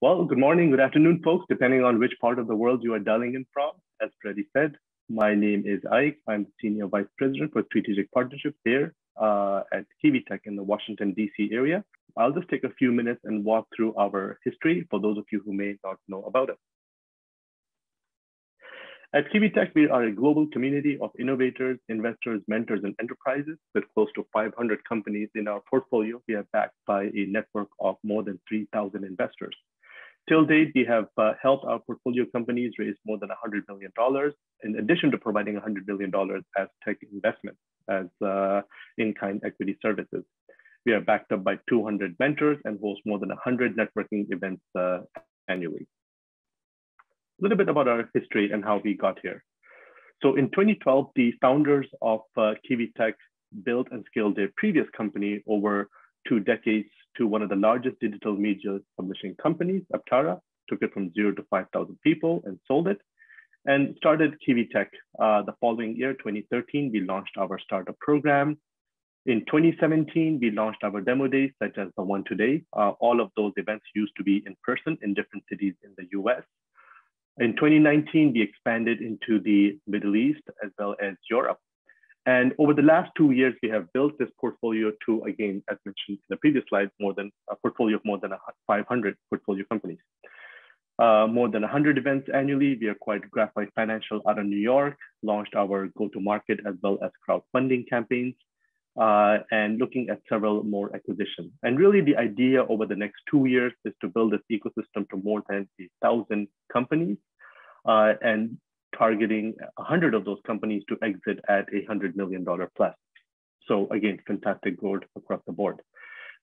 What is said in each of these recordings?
Well, good morning, good afternoon, folks, depending on which part of the world you are dialing in from. As Freddie said, my name is Ike. I'm Senior Vice President for Strategic Partnerships here at Kiwi Tech in the Washington, D.C. area. I'll just take a few minutes and walk through our history for those of you who may not know about it. At Kiwi Tech, we are a global community of innovators, investors, mentors, and enterprises with close to 500 companies in our portfolio. We are backed by a network of more than 3,000 investors. Till date, we have helped our portfolio companies raise more than $100 million, in addition to providing $100 million as tech investments, as in-kind equity services. We are backed up by 200 mentors and host more than 100 networking events annually. A little bit about our history and how we got here. So in 2012, the founders of Kiwi Tech built and scaled their previous company over 2 decades to one of the largest digital media publishing companies, Aptara, took it from 0 to 5,000 people and sold it, and started Kiwi Tech. The following year, 2013, we launched our startup program. In 2017, we launched our demo days, such as the one today. All of those events used to be in person in different cities in the US. In 2019, we expanded into the Middle East as well as Europe. And over the last 2 years, we have built this portfolio to, again, as mentioned in the previous slide, a portfolio of more than 500 portfolio companies. More than 100 events annually. We acquired Graphite Financial out of New York, launched our go-to-market as well as crowdfunding campaigns, and looking at several more acquisitions. And really the idea over the next 2 years is to build this ecosystem to more than 1,000 companies, and targeting 100 of those companies to exit at $100 million plus. So again, fantastic growth across the board.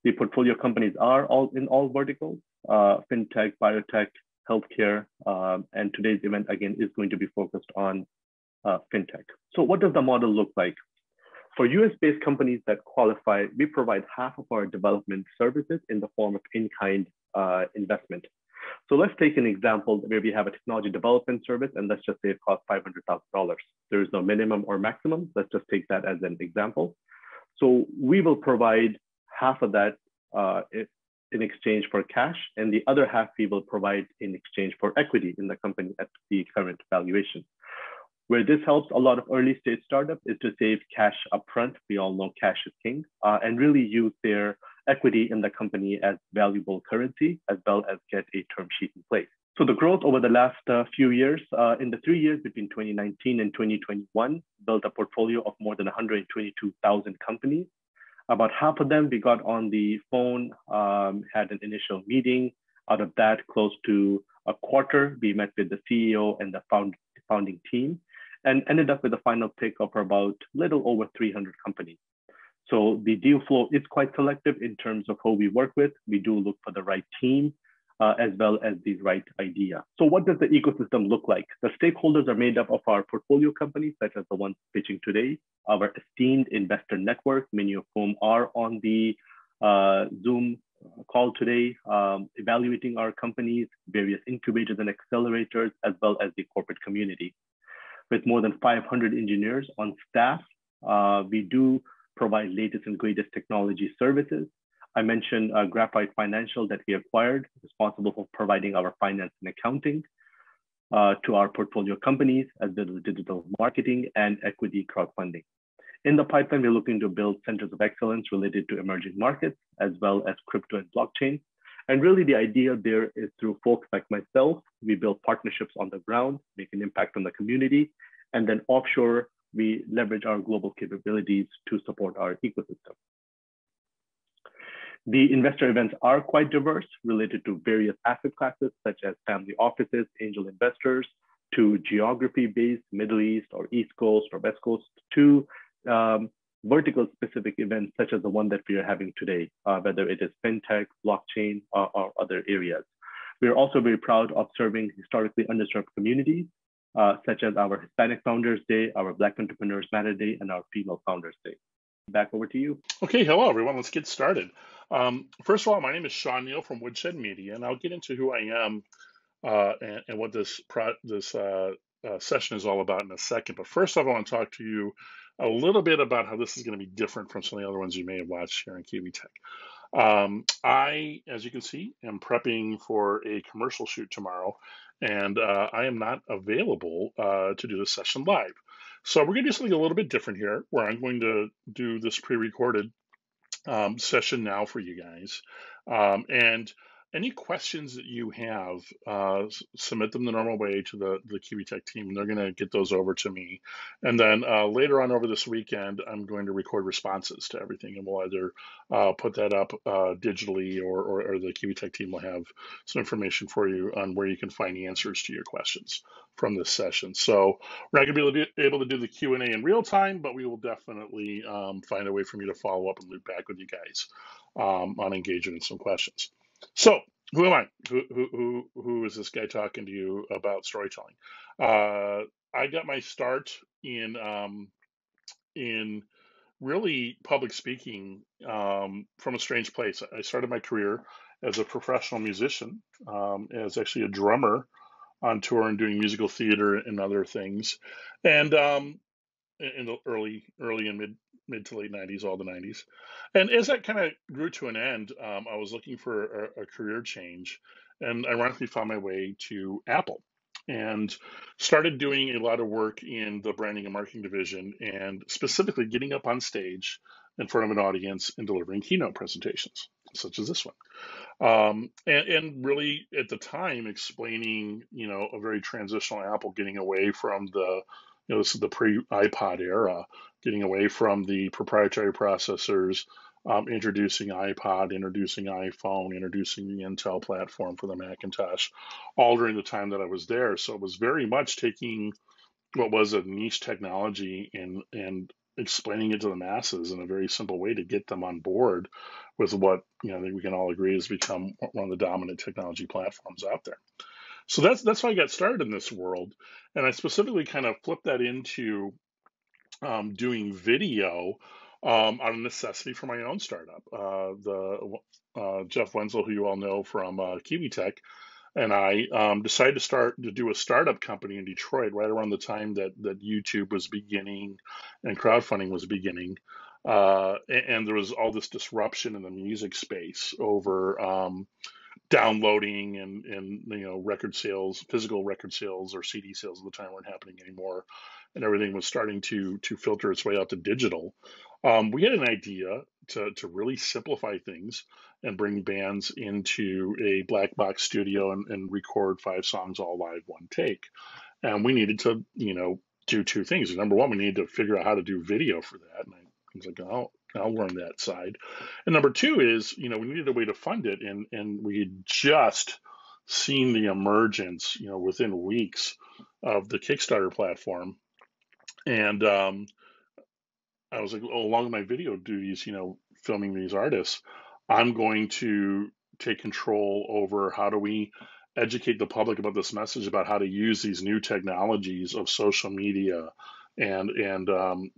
The portfolio companies are all in all verticals, fintech, biotech, healthcare, and today's event again is going to be focused on fintech. So what does the model look like? For US-based companies that qualify, we provide half of our development services in the form of in-kind investment. So let's take an example where we have a technology development service, and let's just say it costs $500,000. There is no minimum or maximum. Let's just take that as an example. So we will provide half of that in exchange for cash, and the other half we will provide in exchange for equity in the company at the current valuation. Where this helps a lot of early stage startups is to save cash upfront. We all know cash is king, and really use their equity in the company as valuable currency, as well as get a term sheet in place. So the growth over the last few years, in the 3 years between 2019 and 2021, built a portfolio of more than 122,000 companies. About half of them, we got on the phone, had an initial meeting. Out of that, close to a quarter, we met with the CEO and the founding team, and ended up with a final pick of about little over 300 companies. So the deal flow is quite selective in terms of who we work with. We do look for the right team, as well as the right idea. So what does the ecosystem look like? The stakeholders are made up of our portfolio companies, such as the ones pitching today, our esteemed investor network, many of whom are on the Zoom call today, evaluating our companies, various incubators and accelerators, as well as the corporate community. With more than 500 engineers on staff, we do provide latest and greatest technology services. I mentioned Graphite Financial that we acquired, responsible for providing our finance and accounting to our portfolio companies, as well as digital marketing and equity crowdfunding. In the pipeline, we're looking to build centers of excellence related to emerging markets, as well as crypto and blockchain. And really the idea there is through folks like myself, we build partnerships on the ground, make an impact on the community, and then offshore, we leverage our global capabilities to support our ecosystem. The investor events are quite diverse, related to various asset classes, such as family offices, angel investors, to geography-based, Middle East or East Coast or West Coast, to vertical-specific events, such as the one that we are having today, whether it is fintech, blockchain, or other areas. We are also very proud of serving historically underserved communities, such as our Hispanic Founders Day, our Black Entrepreneurs Matter Day, and our Female Founders Day. Back over to you. Okay, hello everyone. Let's get started. First of all, my name is Shawn Neal from Woodshed Media, and I'll get into who I am and what this session is all about in a second. But first off, I want to talk to you a little bit about how this is going to be different from some of the other ones you may have watched here in Kiwi Tech. I, as you can see, am prepping for a commercial shoot tomorrow, and I am not available to do this session live. So we're going to do something a little bit different here, where I'm going to do this pre-recorded session now for you guys. And any questions that you have, submit them the normal way to the Kiwi Tech team, and they're going to get those over to me. And then later on over this weekend, I'm going to record responses to everything, and we'll either put that up digitally, or the Kiwi Tech team will have some information for you on where you can find the answers to your questions from this session. So we're not going to be able to do the Q&A in real time, but we will definitely find a way for me to follow up and loop back with you guys on engagement and some questions. So who am I? Who is this guy talking to you about storytelling? I got my start in really public speaking from a strange place. I started my career as a professional musician, as actually a drummer on tour and doing musical theater and other things, and in the early and mid to late '90s, all the '90s. And as that kind of grew to an end, I was looking for a career change, and ironically found my way to Apple, and started doing a lot of work in the branding and marketing division, and specifically getting up on stage in front of an audience and delivering keynote presentations, such as this one. And really at the time explaining, a very transitional Apple getting away from this is the pre-iPod era, getting away from the proprietary processors, introducing iPod, introducing iPhone, introducing the Intel platform for the Macintosh, all during the time that I was there. So it was very much taking what was a niche technology and explaining it to the masses in a very simple way to get them on board with what I think we can all agree has become one of the dominant technology platforms out there. So that's how I got started in this world, and I specifically kind of flipped that into doing video out of necessity for my own startup. The Jeff Wenzel, who you all know from Kiwi Tech, and I decided to do a startup company in Detroit right around the time that YouTube was beginning and crowdfunding was beginning. And there was all this disruption in the music space over downloading and record sales, physical record sales or CD sales at the time weren't happening anymore, and everything was starting to filter its way out to digital. We had an idea to really simplify things and bring bands into a black box studio and record 5 songs all live, one take. And we needed to do 2 things. Number one, we needed to figure out how to do video for that, and I was like, I'll learn that side. And number 2 is, we needed a way to fund it, and we had just seen the emergence, within weeks of the Kickstarter platform. And I was like, along with my video duties, filming these artists, I'm going to take control over how do we educate the public about this message about how to use these new technologies of social media and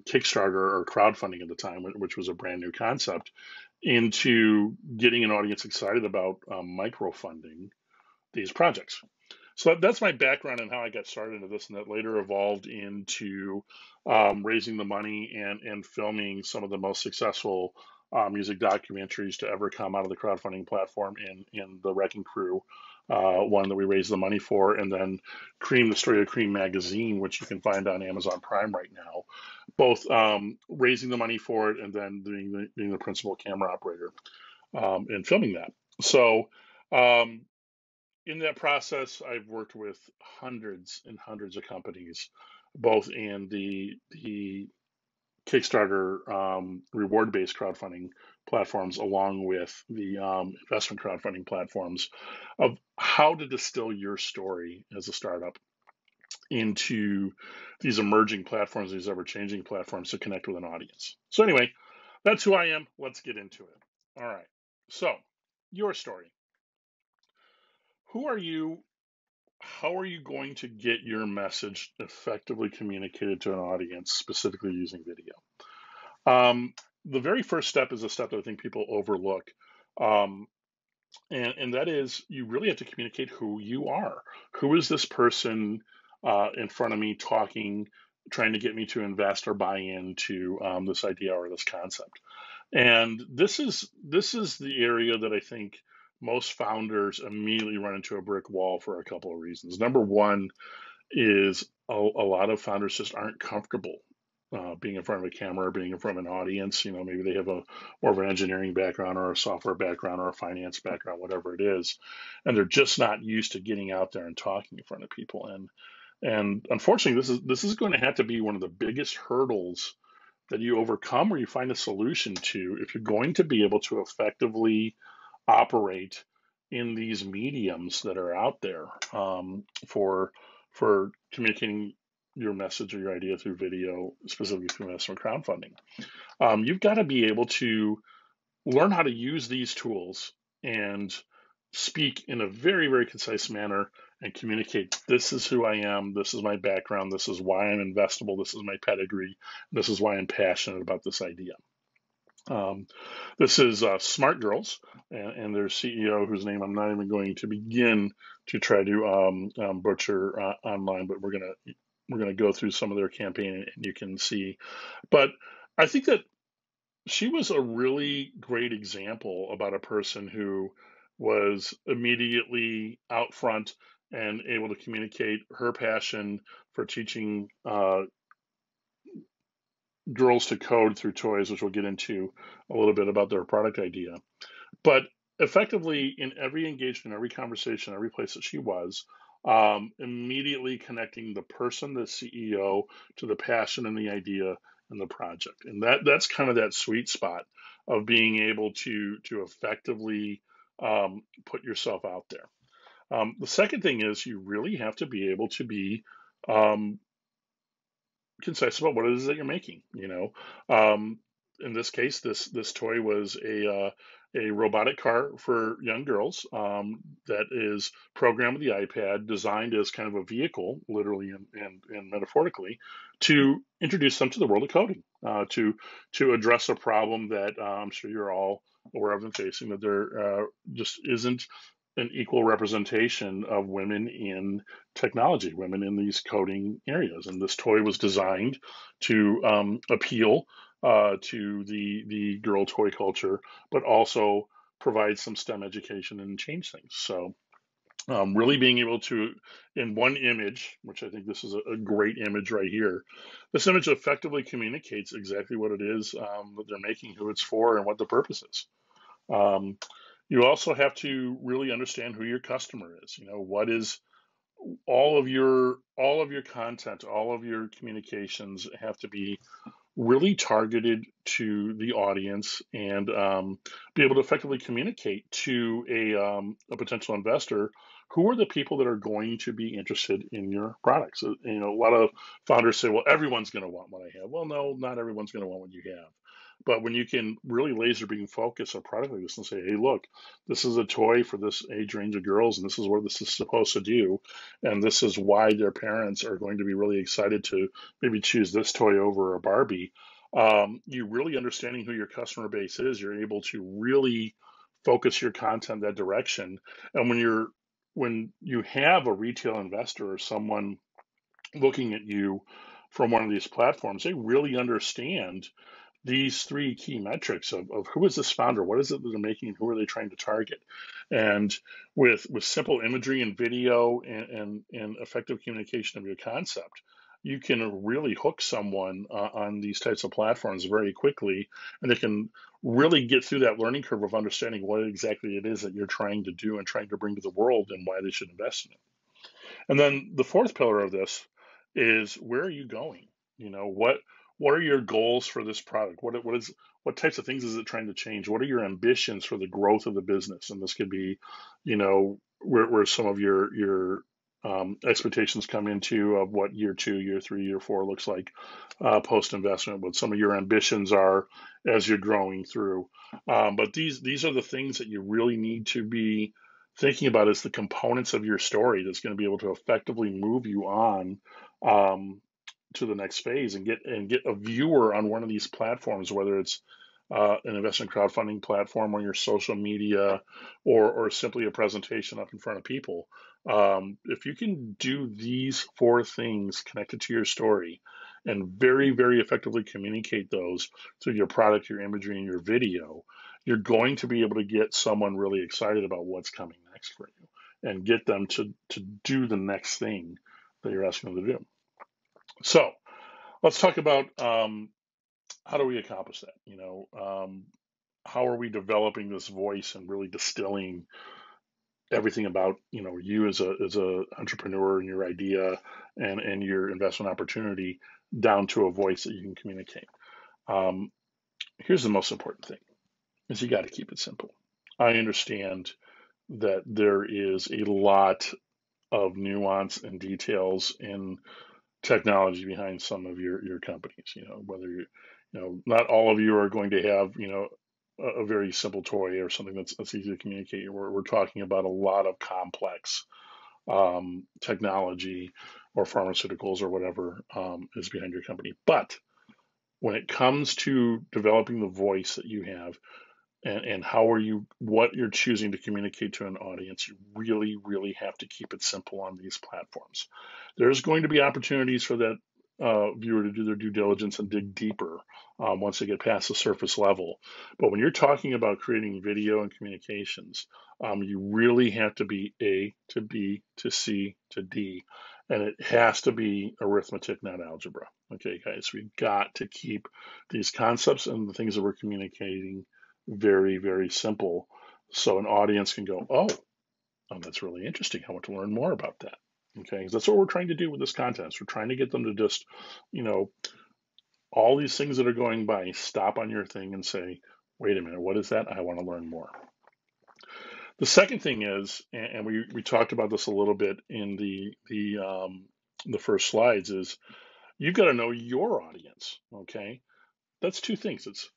Kickstarter or crowdfunding at the time, which was a brand new concept, into getting an audience excited about microfunding these projects. So that's my background and how I got started into this, and that later evolved into raising the money and filming some of the most successful music documentaries to ever come out of the crowdfunding platform in the Wrecking Crew, one that we raised the money for, and then Cream, the Story of Cream magazine, which you can find on Amazon Prime right now, both raising the money for it and then being the principal camera operator and filming that. So in that process, I've worked with hundreds and hundreds of companies, both in the Kickstarter reward-based crowdfunding platforms, along with the investment crowdfunding platforms, of how to distill your story as a startup into these emerging platforms, these ever-changing platforms to connect with an audience. So anyway, that's who I am. Let's get into it. All right. So your story. Who are you? How are you going to get your message effectively communicated to an audience, specifically using video? The very first step is a step that I think people overlook. Um, and that is, you really have to communicate who you are. Who is this person in front of me talking, trying to get me to invest or buy into this idea or this concept? And this is the area that I think most founders immediately run into a brick wall for a couple of reasons. Number one is a lot of founders just aren't comfortable being in front of a camera or being in front of an audience. Maybe they have a more of an engineering background or a software background or a finance background, whatever it is, and they're just not used to getting out there and talking in front of people. And unfortunately, this is going to have to be one of the biggest hurdles that you overcome or you find a solution to if you're going to be able to effectively operate in these mediums that are out there for communicating your message or your idea through video, specifically through investment crowdfunding. You've got to be able to learn how to use these tools and speak in a very, very concise manner and communicate, this is who I am, this is my background, this is why I'm investable, this is my pedigree, this is why I'm passionate about this idea. This is Smart Girls and their CEO, whose name I'm not even going to begin to try to butcher online, but we're gonna go through some of their campaign and you can see. But I think that she was a really great example about a person who was immediately out front and able to communicate her passion for teaching girls to code through toys, which we'll get into a little bit about their product idea. But effectively, in every engagement, every conversation, every place that she was, immediately connecting the person, the CEO, to the passion and the idea and the project, and that's kind of that sweet spot of being able to effectively put yourself out there. The second thing is you really have to be able to be um, concise about what it is that you're making. In this case, this toy was a robotic car for young girls that is programmed with the iPad, designed as kind of a vehicle, literally and metaphorically, to introduce them to the world of coding, to address a problem that I'm sure you're all aware of and facing, that there just isn't an equal representation of women in technology, women in these coding areas. And this toy was designed to appeal to the girl toy culture, but also provide some STEM education and change things. So really being able to, in one image, which I think this is a great image right here, this image effectively communicates exactly what it is that they're making, who it's for, and what the purpose is. Um, you also have to really understand who your customer is. What is all of your content, all of your communications have to be really targeted to the audience and be able to effectively communicate to a potential investor who are the people that are going to be interested in your products. So, a lot of founders say, well, everyone's going to want what I have. Well, no, not everyone's going to want what you have. But when you can really laser beam focus a product like this and say, hey, look, this is a toy for this age range of girls, and this is what this is supposed to do, and this is why their parents are going to be really excited to maybe choose this toy over a Barbie. You really understanding who your customer base is, you're able to really focus your content that direction. And when you have a retail investor or someone looking at you from one of these platforms, they really understand these three key metrics of who is this founder, what is it that they're making, and who are they trying to target. And with simple imagery and video and effective communication of your concept, you can really hook someone on these types of platforms very quickly, and they can really get through that learning curve of understanding what exactly it is that you're trying to do and trying to bring to the world and why they should invest in it. And then the fourth pillar of this is, where are you going? What are your goals for this product? What types of things is it trying to change? What are your ambitions for the growth of the business? And this could be, where some of your expectations come into of what year 2, year 3, year 4 looks like post investment. What some of your ambitions are as you're growing through. But these are the things that you really need to be thinking about as the components of your story that's going to be able to effectively move you on to the next phase and get a viewer on one of these platforms, whether it's an investment crowdfunding platform or your social media or simply a presentation up in front of people. If you can do these four things connected to your story and very, very effectively communicate those through your product, your imagery, and your video, you're going to be able to get someone really excited about what's coming next for you and get them to do the next thing that you're asking them to do. So let's talk about how do we accomplish that? How are we developing this voice and really distilling everything about you as a entrepreneur and your idea and your investment opportunity down to a voice that you can communicate. Here's the most important thing: is you got to keep it simple. I understand that there is a lot of nuance and details in technology behind some of your companies. Whether not all of you are going to have a very simple toy or something that's easy to communicate. We're talking about a lot of complex technology or pharmaceuticals or whatever is behind your company. But when it comes to developing the voice that you have and what you're choosing to communicate to an audience, you really, really have to keep it simple on these platforms. There's going to be opportunities for that viewer to do their due diligence and dig deeper once they get past the surface level. But when you're talking about creating video and communications, you really have to be A to B to C to D, and it has to be arithmetic, not algebra. Okay, guys, we've got to keep these concepts and the things that we're communicating very, very simple, so an audience can go, oh, that's really interesting. I want to learn more about that. Okay, that's what we're trying to do with this content. We're trying to get them to just, all these things that are going by, stop on your thing and say, wait a minute, what is that? I want to learn more. The second thing is, and we talked about this a little bit in the first slides, is you've got to know your audience. Okay, that's two things. It's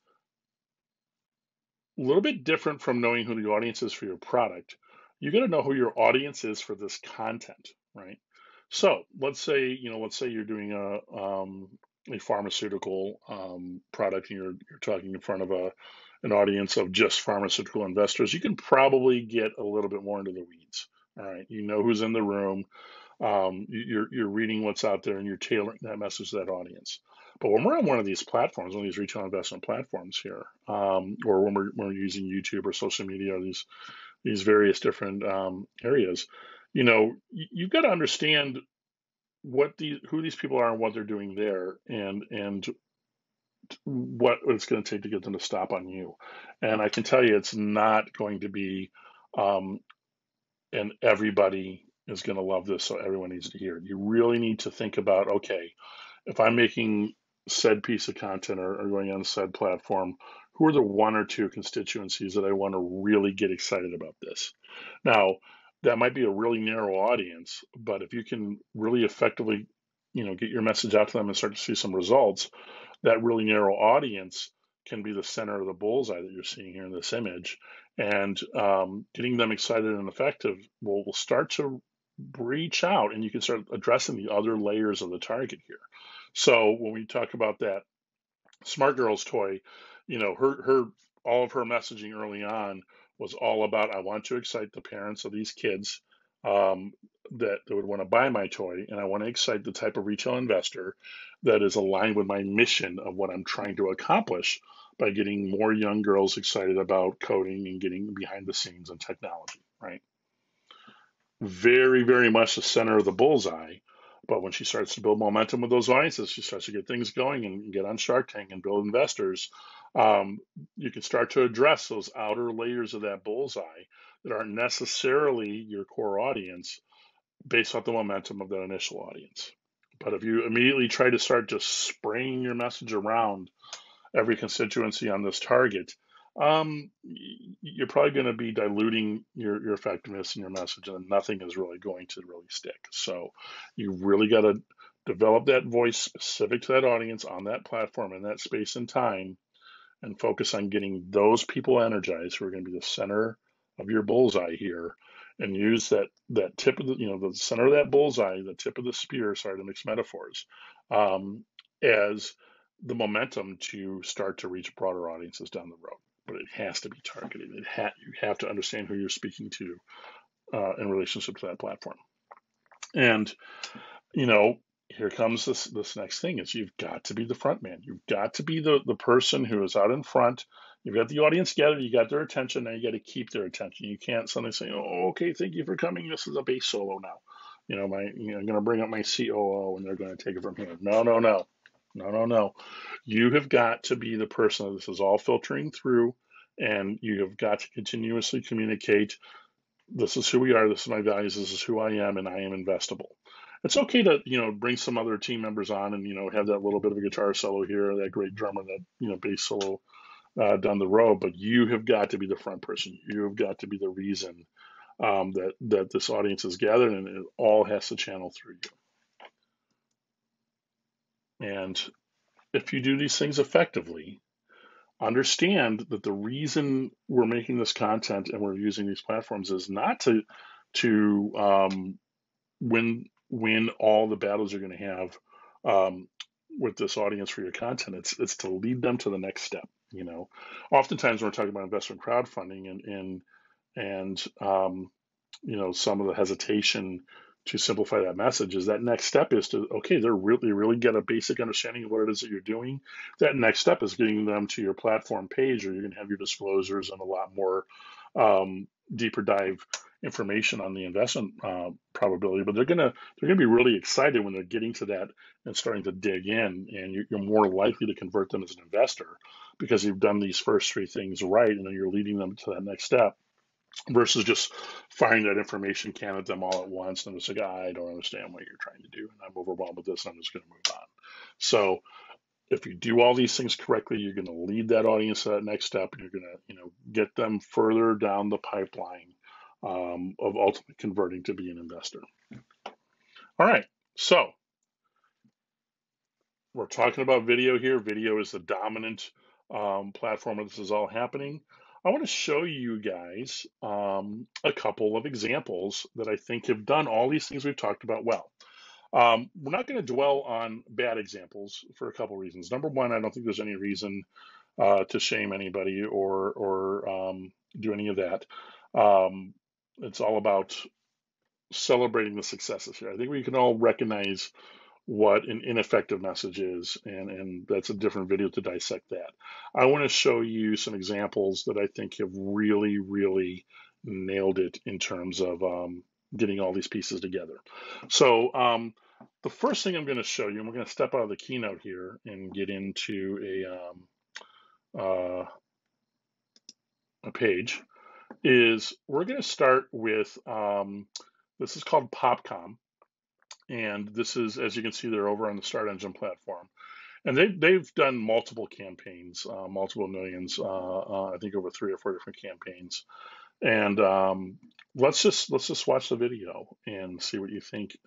a little bit different from knowing who the audience is for your product. You got to know who your audience is for this content, right? So let's say you're doing a pharmaceutical product, and you're talking in front of an audience of just pharmaceutical investors. You can probably get a little bit more into the weeds. All right, you know who's in the room. You're reading what's out there, and you're tailoring that message to that audience. But when we're on one of these platforms, one of these retail investment platforms here, or when we're using YouTube or social media, or these various different areas, you've got to understand who these people are and what they're doing there, and what it's going to take to get them to stop on you. And I can tell you, it's not going to be, and everybody is going to love this, so everyone needs to hear it. You really need to think about, okay, if I'm making said piece of content or going on said platform, who are the one or two constituencies that I want to really get excited about this? Now, that might be a really narrow audience, but if you can really effectively, get your message out to them and start to see some results, that really narrow audience can be the center of the bullseye that you're seeing here in this image. And getting them excited and effective will start to reach out, and you can start addressing the other layers of the target here. So when we talk about that Smart Girls toy, her all of her messaging early on was all about, I want to excite the parents of these kids that would want to buy my toy, and I want to excite the type of retail investor that is aligned with my mission of what I'm trying to accomplish by getting more young girls excited about coding and getting behind the scenes and technology, right? Very, very much the center of the bullseye. But when she starts to build momentum with those audiences, she starts to get things going and get on Shark Tank and build investors. You can start to address those outer layers of that bullseye that aren't necessarily your core audience based off the momentum of that initial audience. But if you immediately try to start just spraying your message around every constituency on this target, you're probably going to be diluting your effectiveness in your message, and nothing is really going to really stick. So you really got to develop that voice specific to that audience on that platform in that space and time, and focus on getting those people energized who are going to be the center of your bullseye here, and use that tip of the center of that bullseye, the tip of the spear, sorry to mix metaphors, as the momentum to start to reach broader audiences down the road. But it has to be targeted. You have to understand who you're speaking to in relationship to that platform. And here comes this next thing is you've got to be the front man. You've got to be the person who is out in front. You've got the audience gathered, you got their attention, now you got to keep their attention. You can't suddenly say, oh, okay, thank you for coming. This is a bass solo now. I'm gonna bring up my COO and they're gonna take it from here. No, no, no. No, no, no. You have got to be the person that this is all filtering through, and you have got to continuously communicate, this is who we are, this is my values, this is who I am, and I am investable. It's okay to, bring some other team members on and, have that little bit of a guitar solo here, that great drummer, that, bass solo down the road, but you have got to be the front person. You have got to be the reason that this audience is gathered, and it all has to channel through you. And if you do these things effectively, understand that the reason we're making this content and we're using these platforms is not to win all the battles you're going to have with this audience for your content. It's to lead them to the next step. Oftentimes when we're talking about investment crowdfunding and some of the hesitation to simplify that message is that next step is to, okay, they really get a basic understanding of what it is that you're doing. That next step is getting them to your platform page, or you're going to have your disclosures and a lot more deeper dive information on the investment probability. But they're gonna be really excited when they're getting to that and starting to dig in, and you're more likely to convert them as an investor because you've done these first three things right, and then you're leading them to that next step, versus just firing that information can at them all at once and it's like, I don't understand what you're trying to do and I'm overwhelmed with this and I'm just going to move on. So if you do all these things correctly, you're going to lead that audience to that next step, and you're going to get them further down the pipeline of ultimately converting to be an investor. All right, so we're talking about video here. Video is the dominant platform where this is all happening. I want to show you guys a couple of examples that I think have done all these things we've talked about well. We're not going to dwell on bad examples for a couple reasons. Number one, I don't think there's any reason to shame anybody or do any of that. It's all about celebrating the successes here. I think we can all recognize what an ineffective message is, and that's a different video to dissect that. I want to show you some examples that I think have really, really nailed it in terms of getting all these pieces together. So the first thing I'm going to show you, and we're going to step out of the keynote here and get into a page, is we're going to start with, this is called PopCom. And this is, as you can see, they're over on the Start Engine platform. And they've done multiple campaigns, multiple millions, I think over 3 or 4 different campaigns. And let's just watch the video and see what you think,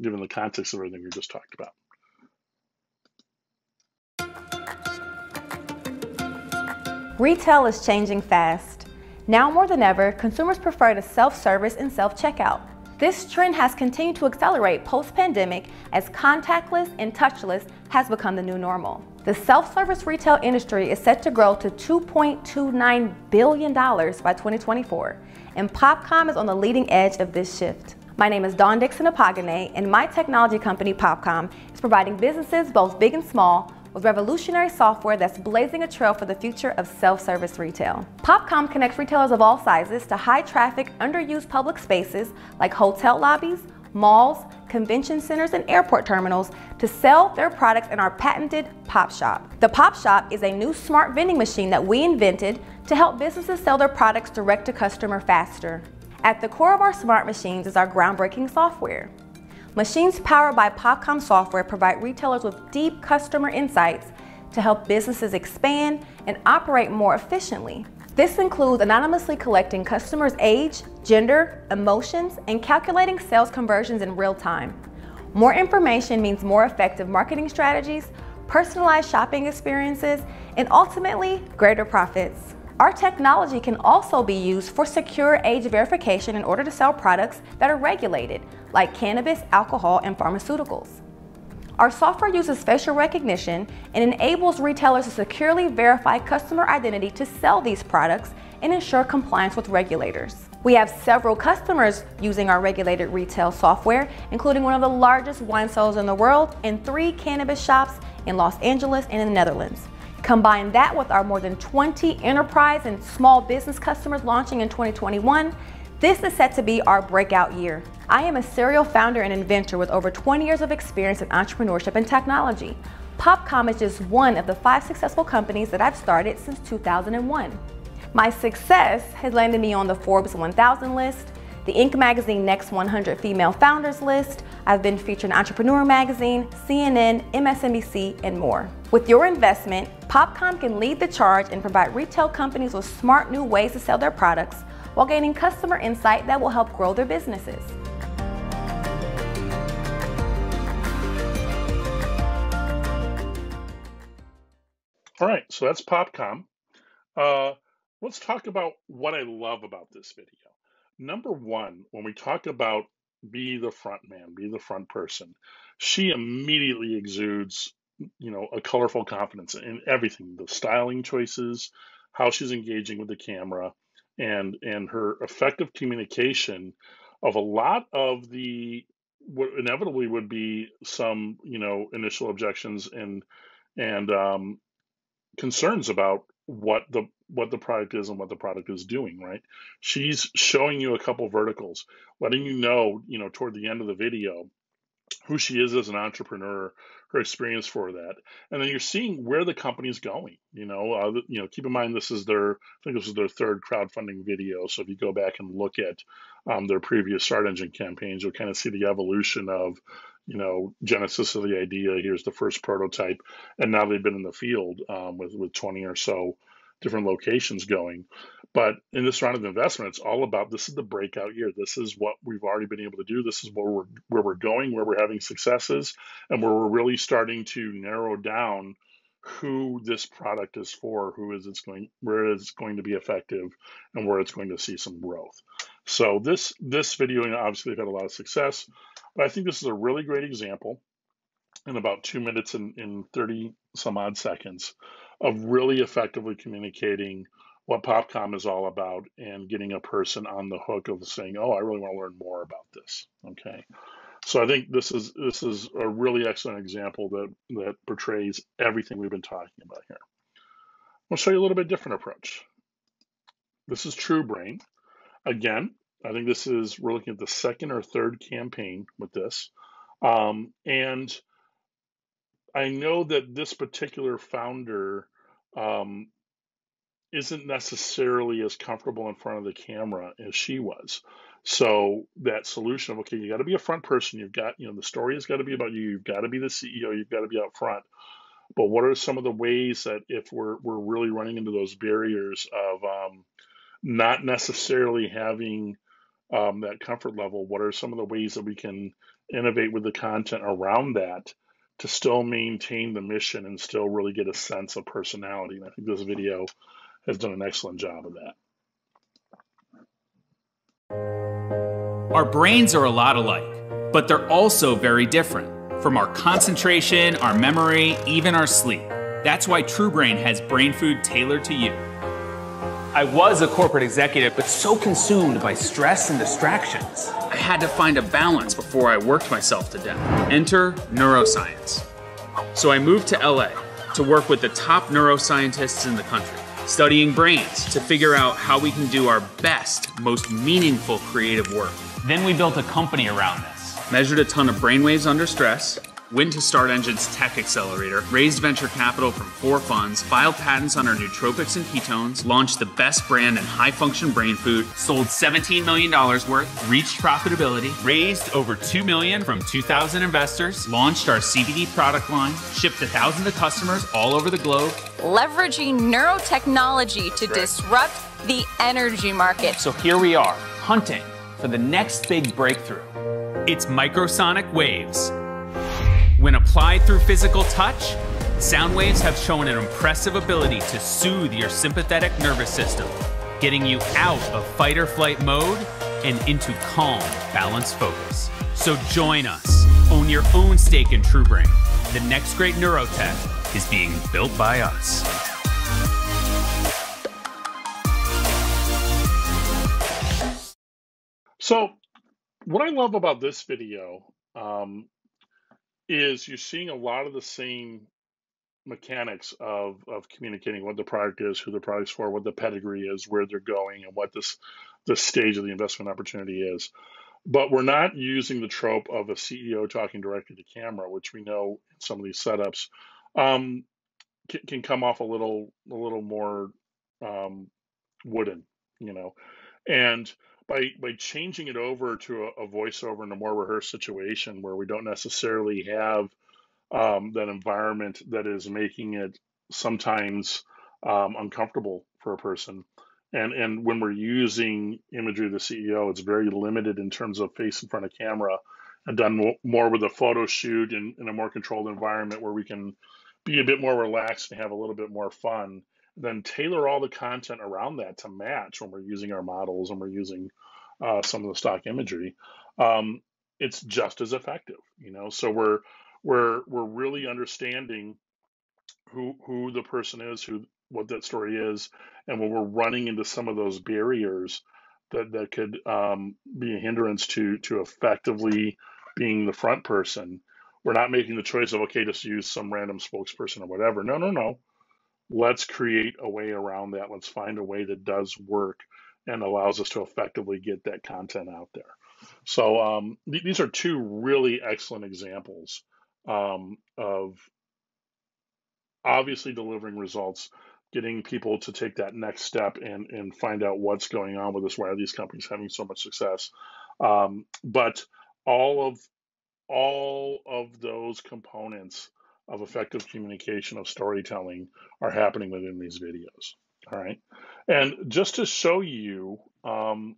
given the context of everything we just talked about. Retail is changing fast. Now more than ever, consumers prefer to self-service and self-checkout. This trend has continued to accelerate post-pandemic as contactless and touchless has become the new normal. The self-service retail industry is set to grow to $2.29 billion by 2024, and PopCom is on the leading edge of this shift. My name is Dawn Dixon-Apogane, and my technology company, PopCom, is providing businesses both big and small with revolutionary software that's blazing a trail for the future of self-service retail. PopCom connects retailers of all sizes to high-traffic, underused public spaces like hotel lobbies, malls, convention centers, and airport terminals to sell their products in our patented Pop Shop. The Pop Shop is a new smart vending machine that we invented to help businesses sell their products direct to customer faster. At the core of our smart machines is our groundbreaking software. Machines powered by PopCom software provide retailers with deep customer insights to help businesses expand and operate more efficiently. This includes anonymously collecting customers' age, gender, emotions, and calculating sales conversions in real time. More information means more effective marketing strategies, personalized shopping experiences, and ultimately, greater profits. Our technology can also be used for secure age verification in order to sell products that are regulated, like cannabis, alcohol, and pharmaceuticals. Our software uses facial recognition and enables retailers to securely verify customer identity to sell these products and ensure compliance with regulators. We have several customers using our regulated retail software, including one of the largest wine cellars in the world and 3 cannabis shops in Los Angeles and in the Netherlands. Combine that with our more than 20 enterprise and small business customers launching in 2021, this is set to be our breakout year. I am a serial founder and inventor with over 20 years of experience in entrepreneurship and technology. Popcom is just one of the 5 successful companies that I've started since 2001. My success has landed me on the Forbes 1000 list, the Inc. magazine Next 100 Female Founders list. I've been featured in Entrepreneur magazine, CNN, MSNBC, and more. With your investment, Popcom can lead the charge and provide retail companies with smart new ways to sell their products while gaining customer insight that will help grow their businesses. All right, so that's Popcom. Let's talk about what I love about this video. Number one, when we talk about be the front man, be the front person, she immediately exudes, a colorful confidence in everything, the styling choices, how she's engaging with the camera, and her effective communication of a lot of what inevitably would be some, initial objections and concerns about what the product is and what the product is doing, right? She's showing you a couple verticals, letting you know, toward the end of the video, who she is as an entrepreneur, her experience for that, and then you're seeing where the company's going. Keep in mind I think this is their 3rd crowdfunding video. So if you go back and look at their previous Start Engine campaigns, you'll kind of see the evolution of, genesis of the idea. Here's the first prototype, and now they've been in the field with 20 or so different locations going. But in this round of investment, it's all about, this is the breakout year. This is what we've already been able to do. This is where we're going, where we're having successes, and where we're really starting to narrow down who this product is for, where it's going to be effective, and where it's going to see some growth. So this video, obviously they've had a lot of success, but I think this is a really great example in about 2 minutes and 30 some odd seconds of really effectively communicating what Popcom is all about and getting a person on the hook of saying, oh, I really want to learn more about this. Okay. So I think this is a really excellent example that portrays everything we've been talking about here. I'll show you a little bit different approach. This is TrueBrain. Again, I think we're looking at the 2nd or 3rd campaign with this. And I know that this particular founder isn't necessarily as comfortable in front of the camera as she was. So that solution of, okay, you got to be a front person. You've got, the story has got to be about you. You've got to be the CEO. You've got to be out front. But what are some of the ways that if we're really running into those barriers of not necessarily having that comfort level, what are some of the ways that we can innovate with the content around that to still maintain the mission and still really get a sense of personality? And I think this video has done an excellent job of that. Our brains are a lot alike, but they're also very different. From our concentration, our memory, even our sleep. That's why TrueBrain has brain food tailored to you. I was a corporate executive, but so consumed by stress and distractions. I had to find a balance before I worked myself to death. Enter neuroscience. So I moved to LA to work with the top neuroscientists in the country, studying brains to figure out how we can do our best, most meaningful creative work. Then we built a company around this. Measured a ton of brainwaves under stress, went to Start Engine's Tech Accelerator, raised venture capital from 4 funds, filed patents on our nootropics and ketones, launched the best brand in high-function brain food, sold $17 million worth, reached profitability, raised over $2 million from 2,000 investors, launched our CBD product line, shipped thousands of customers all over the globe. Leveraging neurotechnology to disrupt the energy market. So here we are, hunting for the next big breakthrough. It's microsonic waves. When applied through physical touch, sound waves have shown an impressive ability to soothe your sympathetic nervous system, getting you out of fight or flight mode and into calm, balanced focus. So join us. Own your own stake in TrueBrain. The next great neurotech is being built by us. So what I love about this video is you're seeing a lot of the same mechanics of communicating what the product is, who the product's for, what the pedigree is, where they're going, and what the stage of the investment opportunity is. But we're not using the trope of a CEO talking directly to camera, which we know in some of these setups can come off a little more wooden, you know. And by changing it over to a voiceover in a more rehearsed situation where we don't necessarily have that environment that is making it sometimes uncomfortable for a person. And when we're using imagery of the CEO, it's very limited in terms of face in front of camera, and done more with a photo shoot in a more controlled environment where we can be a bit more relaxed and have a little bit more fun. Then tailor all the content around that to match when we're using our models and we're using some of the stock imagery. It's just as effective, you know. So we're really understanding who the person is, what that story is, and when we're running into some of those barriers that could be a hindrance to effectively being the front person, we're not making the choice of, okay, just use some random spokesperson or whatever. No. Let's create a way around that. Let's find a way that does work and allows us to effectively get that content out there. So these are two really excellent examples of obviously delivering results, getting people to take that next step and find out what's going on with this. Why are these companies having so much success? But all of those components of effective communication, of storytelling, are happening within these videos. All right, and just to show you one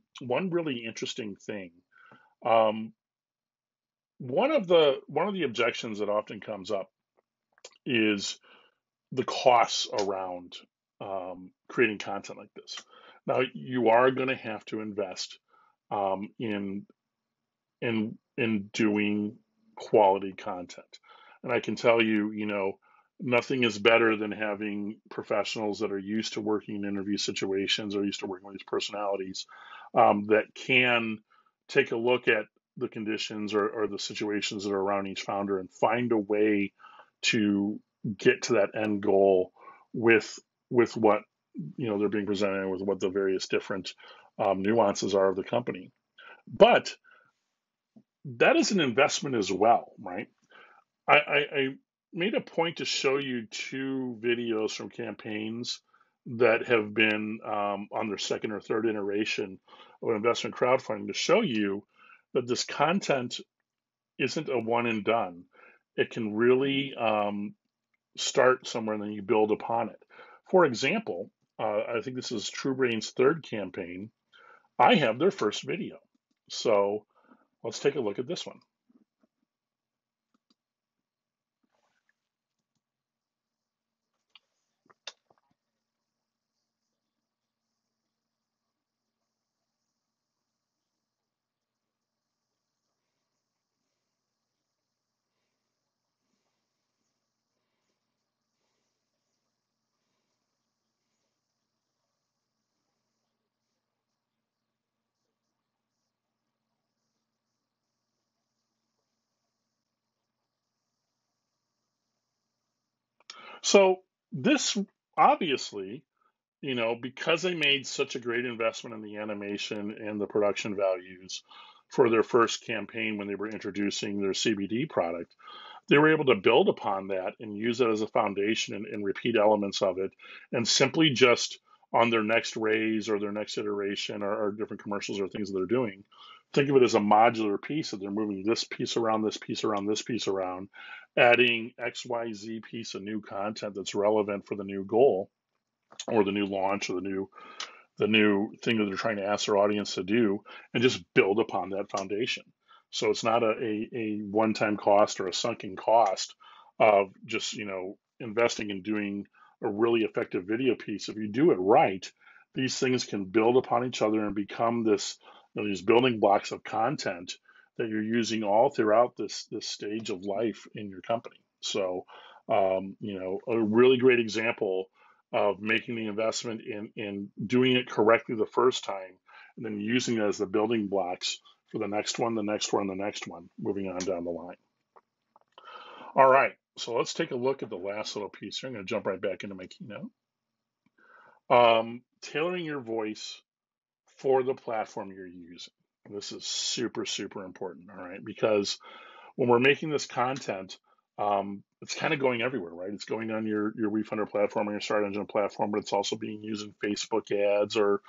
really interesting thing. One of the objections that often comes up is the costs around creating content like this. Now, you are going to have to invest in doing quality content, and I can tell you, you know, nothing is better than having professionals that are used to working in interview situations or used to working with these personalities that can take a look at the conditions or the situations that are around each founder and find a way to get to that end goal with what, you know, they're being presented with, what the various different nuances are of the company. But that is an investment as well, right? I made a point to show you two videos from campaigns that have been on their second or third iteration of investment crowdfunding to show you that this content isn't a one and done. It can really start somewhere and then you build upon it. For example, I think this is TrueBrain's third campaign. I have their first video. So let's take a look at this one. So this obviously, you know, because they made such a great investment in the animation and the production values for their first campaign when they were introducing their CBD product, they were able to build upon that and use it as a foundation and repeat elements of it, and simply just on their next raise or their next iteration or different commercials or things that they're doing, think of it as a modular piece that they're moving this piece around, this piece around, this piece around, adding XYZ piece of new content that's relevant for the new goal or the new launch or the new thing that they're trying to ask their audience to do, and just build upon that foundation. So it's not a one-time cost or a sunken cost of just, you know, investing and doing a really effective video piece. If you do it right, these things can build upon each other and become this, you know, these building blocks of content that you're using all throughout this stage of life in your company. So, you know, a really great example of making the investment in doing it correctly the first time, and then using it as the building blocks for the next one, the next one, the next one, moving on down the line. All right, so let's take a look at the last little piece here. I'm going to jump right back into my keynote. Tailoring your voice for the platform you're using. This is super, super important, all right? Because when we're making this content, it's kind of going everywhere, right? It's going on your WeFunder platform or your Start Engine platform, but it's also being used in Facebook ads or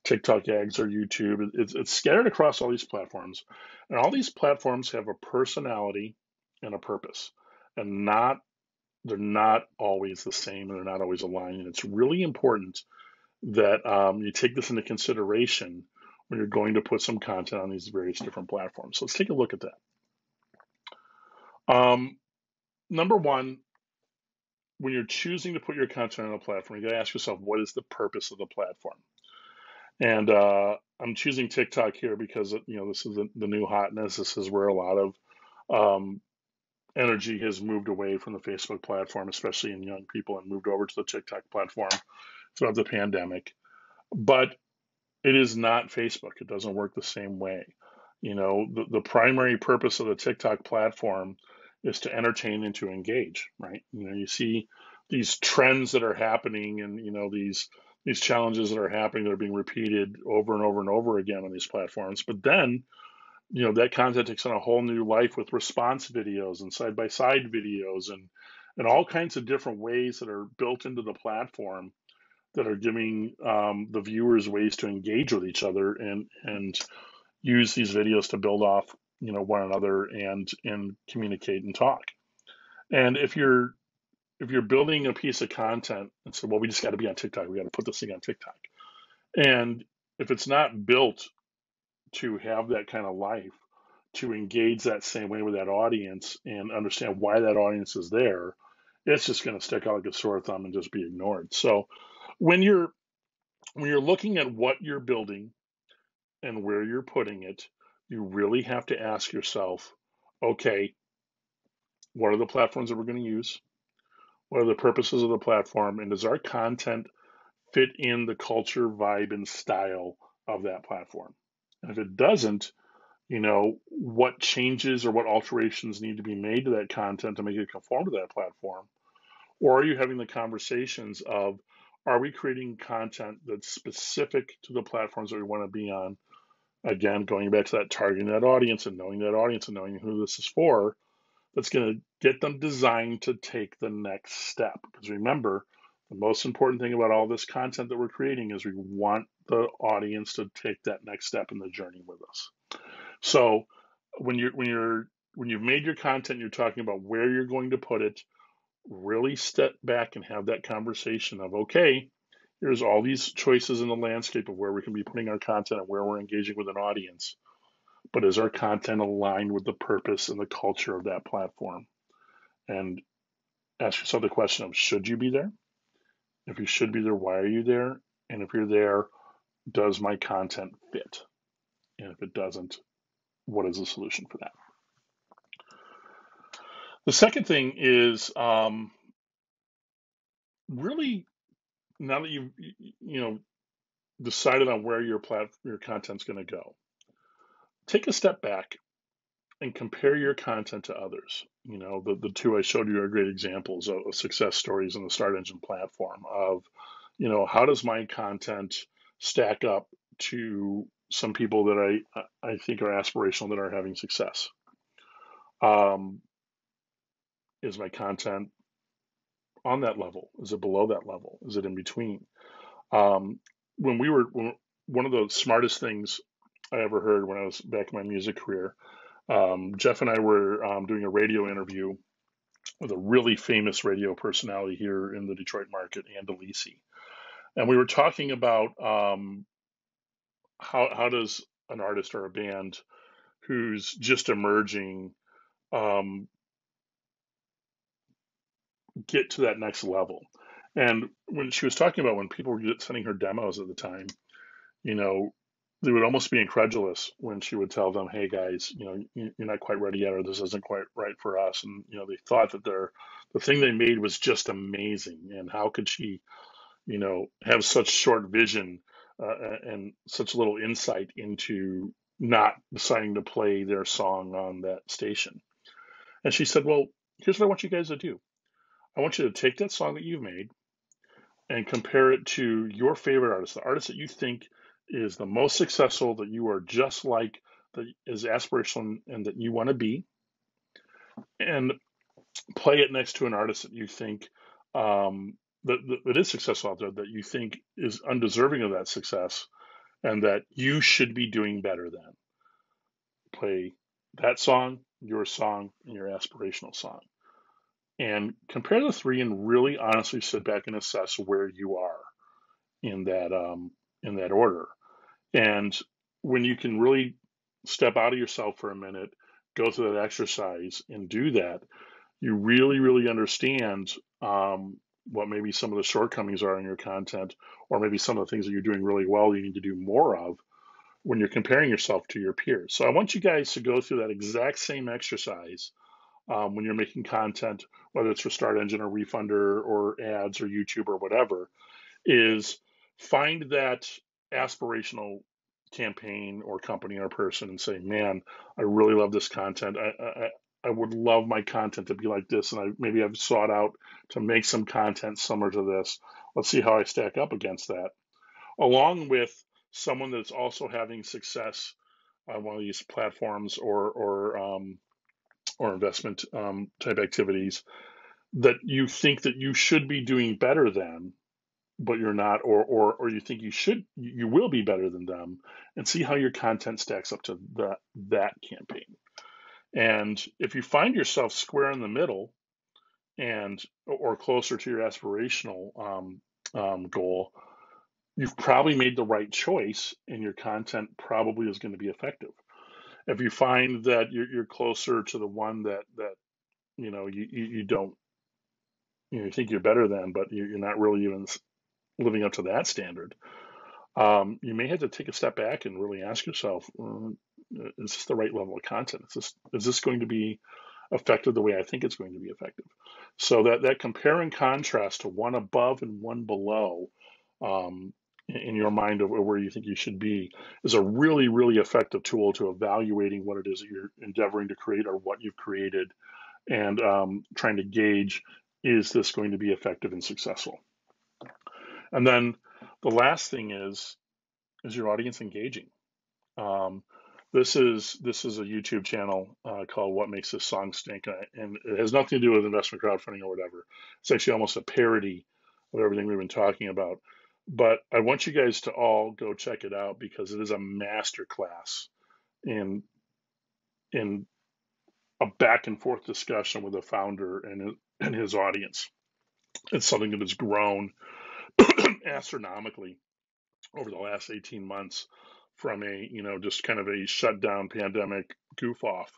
TikTok ads or YouTube. It's scattered across all these platforms. And all these platforms have a personality and a purpose. And they're not always the same, and they're not always aligned. And it's really important that you take this into consideration when you're going to put some content on these various different platforms. So let's take a look at that. Number one, when you're choosing to put your content on a platform, you got to ask yourself, what is the purpose of the platform? And I'm choosing TikTok here because this is the new hotness. This is where a lot of energy has moved away from the Facebook platform, especially in young people, and moved over to the TikTok platform throughout the pandemic. But it is not Facebook. It doesn't work the same way. The primary purpose of the TikTok platform is to entertain and to engage, right? You see these trends that are happening, and these challenges that are happening that are being repeated over and over and over again on these platforms. But then, that content takes on a whole new life with response videos and side-by-side videos and all kinds of different ways that are built into the platform that are giving the viewers ways to engage with each other and use these videos to build off one another and communicate and talk. And if you're building a piece of content and say, well, we just got to be on TikTok, we got to put this thing on TikTok, and if it's not built to have that kind of life, to engage that same way with that audience and understand why that audience is there, it's just going to stick out like a sore thumb and just be ignored. So when you're looking at what you're building and where you're putting it, you really have to ask yourself, okay, what are the platforms that we're going to use? What are the purposes of the platform? And does our content fit in the culture, vibe, and style of that platform? And if it doesn't, what changes or what alterations need to be made to that content to make it conform to that platform? Or are you having the conversations of, are we creating content that's specific to the platforms that we want to be on? Again, going back to that targeting that audience and knowing that audience and knowing who this is for, that's going to get them designed to take the next step. Because remember, the most important thing about all this content that we're creating is we want the audience to take that next step in the journey with us. So when you've made your content, you're talking about where you're going to put it, really step back and have that conversation of, okay, here's all these choices in the landscape of where we can be putting our content and where we're engaging with an audience. But is our content aligned with the purpose and the culture of that platform? And ask yourself the question of, should you be there? If you should be there, why are you there? And if you're there, does my content fit? And if it doesn't, what is the solution for that? The second thing is really, now that you've decided on where your content's going to go, take a step back and compare your content to others. The two I showed you are great examples of success stories on the Start Engine platform of, how does my content stack up to some people that I think are aspirational that are having success? Is my content on that level? Is it below that level? Is it in between? One of the smartest things I ever heard when I was back in my music career, Jeff and I were doing a radio interview with a really famous radio personality here in the Detroit market, Ann DeLisi. And we were talking about how does an artist or a band who's just emerging get to that next level. And when she was talking about when people were sending her demos at the time, they would almost be incredulous when she would tell them, hey guys, you're not quite ready yet, or this isn't quite right for us. And, they thought that the thing they made was just amazing. And how could she, have such short vision and such little insight into not deciding to play their song on that station. And she said, well, here's what I want you guys to do. I want you to take that song that you've made and compare it to your favorite artist, the artist that you think is the most successful, that you are just like, that is aspirational and that you want to be, and play it next to an artist that you think that is successful out there, that you think is undeserving of that success, and that you should be doing better than. Play that song, and your aspirational song, and compare the three, and really honestly sit back and assess where you are in that order. And when you can really step out of yourself for a minute, go through that exercise and do that, you really, really understand what maybe some of the shortcomings are in your content, or maybe some of the things that you're doing really well you need to do more of when you're comparing yourself to your peers. So I want you guys to go through that exact same exercise when you're making content, whether it's for Start Engine or Refunder or ads or YouTube or whatever, is find that aspirational campaign or company or person and say, man, I really love this content. I would love my content to be like this, and maybe I've sought out to make some content similar to this. Let's see how I stack up against that, along with someone that's also having success on one of these platforms or investment type activities that you think that you should be doing better than, but you're not, or you think you will be better than them, and see how your content stacks up to that campaign. And if you find yourself square in the middle, or closer to your aspirational goal, you've probably made the right choice, and your content probably is going to be effective. If you find that you're closer to the one that you don't, you think you're better than, but you're not really even living up to that standard, you may have to take a step back and really ask yourself, is this the right level of content? Is this going to be effective the way I think it's going to be effective? So that compare and contrast to one above and one below in your mind of where you think you should be is a really, really effective tool to evaluating what it is that you're endeavoring to create or what you've created, and trying to gauge, is this going to be effective and successful? And then the last thing is your audience engaging? This is a YouTube channel called What Makes This Song Stink, and it has nothing to do with investment crowdfunding or whatever. It's actually almost a parody of everything we've been talking about. But I want you guys to all go check it out, because it is a masterclass in a back and forth discussion with the founder and his audience. It's something that has grown astronomically over the last 18 months, from just kind of a shutdown pandemic goof off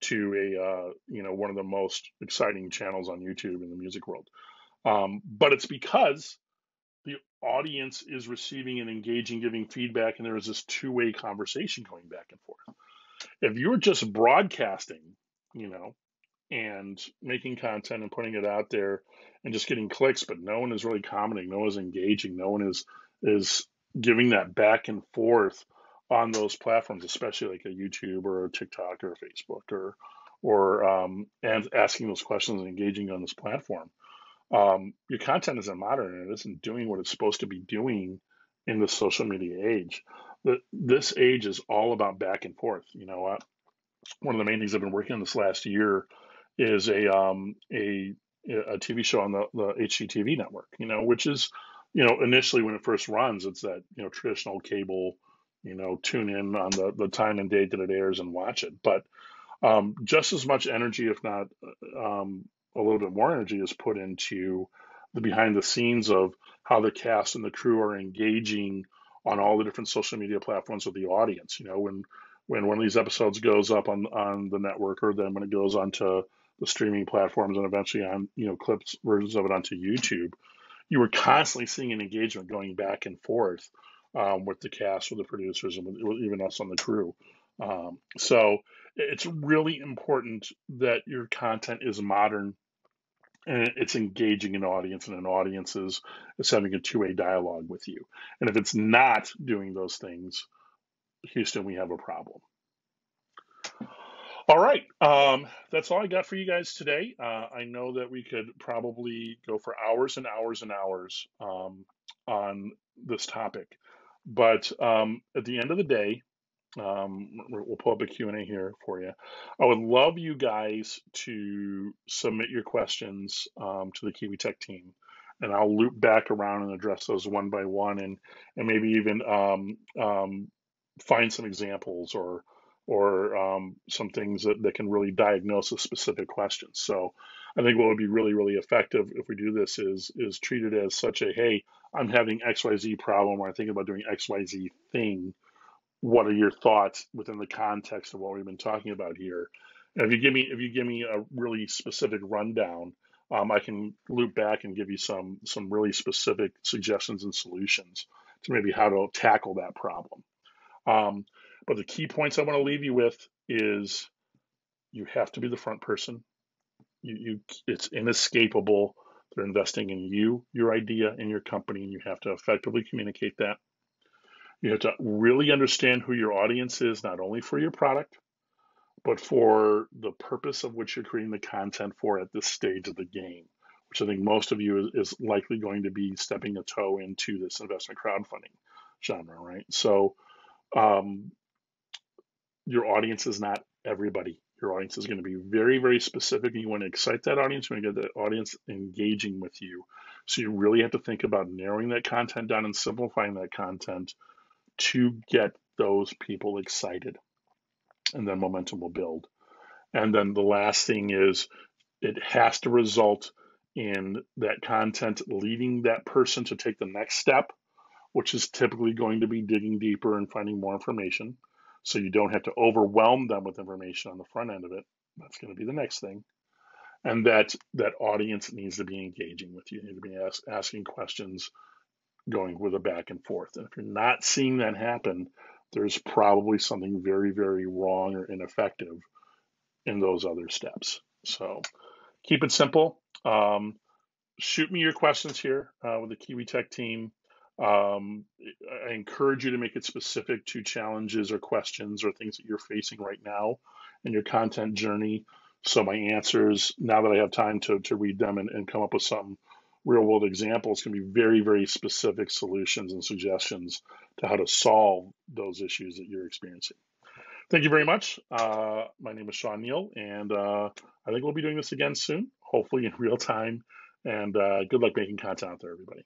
to one of the most exciting channels on YouTube in the music world. But it's because the audience is receiving and engaging, giving feedback, and there is this two-way conversation going back and forth. If you're just broadcasting, and making content and putting it out there and just getting clicks, but no one is really commenting, no one is engaging, no one is giving that back and forth on those platforms, especially like a YouTube or a TikTok or a Facebook and asking those questions and engaging on this platform, your content isn't modern, and it isn't doing what it's supposed to be doing in the social media age. This age is all about back and forth. One of the main things I've been working on this last year is a TV show on the HGTV network, which is, initially when it first runs, it's that, traditional cable, tune in on the time and date that it airs and watch it. But just as much energy, if not a little bit more energy, is put into the behind the scenes of how the cast and the crew are engaging on all the different social media platforms with the audience. When one of these episodes goes up on the network, or then when it goes onto the streaming platforms and eventually on, clips versions of it onto YouTube, you were constantly seeing an engagement going back and forth with the cast, with the producers, and with even us on the crew. So it's really important that your content is modern, and it's engaging an audience, and an audience is having a two-way dialogue with you. And if it's not doing those things, Houston, we have a problem. All right, that's all I got for you guys today. I know that we could probably go for hours and hours and hours on this topic, but at the end of the day, we'll pull up a Q&A here for you. I would love you guys to submit your questions to the Kiwi Tech team, and I'll loop back around and address those one by one, and maybe even find some examples or some things that can really diagnose a specific question. So I think what would be really, really effective if we do this is treat it as such a, hey, I'm having XYZ problem, or I'm thinking about doing XYZ thing. What are your thoughts within the context of what we've been talking about here? And if you give me a really specific rundown, I can loop back and give you some really specific suggestions and solutions to maybe how to tackle that problem. But the key points I want to leave you with is you have to be the front person. It's inescapable. They're investing in you, your idea, and your company, and you have to effectively communicate that. You have to really understand who your audience is, not only for your product, but for the purpose of which you're creating the content for at this stage of the game, which I think most of you is likely going to be stepping a toe into this investment crowdfunding genre, right? So your audience is not everybody. Your audience is going to be very, very specific, and you want to excite that audience. You want to get that audience engaging with you. So you really have to think about narrowing that content down and simplifying that content to get those people excited, and then momentum will build. And then the last thing is it has to result in that content leading that person to take the next step, which is typically going to be digging deeper and finding more information. So you don't have to overwhelm them with information on the front end of it. That's going to be the next thing. And that audience needs to be engaging with you. You need to be asking questions, going with a back and forth. And if you're not seeing that happen, there's probably something very, very wrong or ineffective in those other steps. So keep it simple. Shoot me your questions here with the Kiwi Tech team. I encourage you to make it specific to challenges or questions or things that you're facing right now in your content journey. So my answers, now that I have time to read them and come up with some real world examples, can be very, very specific solutions and suggestions to how to solve those issues that you're experiencing. Thank you very much. My name is Shawn Neal, and I think we'll be doing this again soon, hopefully in real time. And good luck making content out there, everybody.